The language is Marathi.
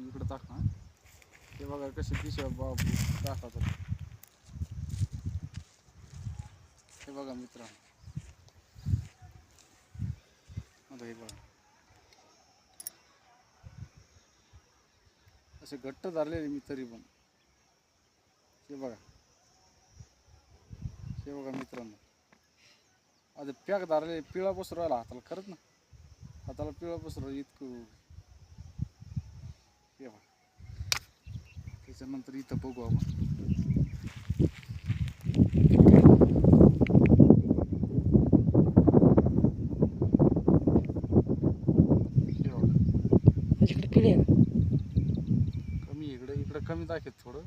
आपण इकडे टाका. हे बघा कसे पिशव्या बाबू टाकतात. हे बघा मित्रांनो, आता हे बघा असे घट्ट धरलेले मी तरी पण. हे बघा मित्रांनो, आता पॅक धरले पिळा बसू राहिला हाताला. खरंच ना, हाताला पिळा बसू राहिला इतकं. हे बघा, त्याच्यानंतर इथं बघू आपण. इकडे क्लिअर कमी इकडे कमी दाखवत थोडं.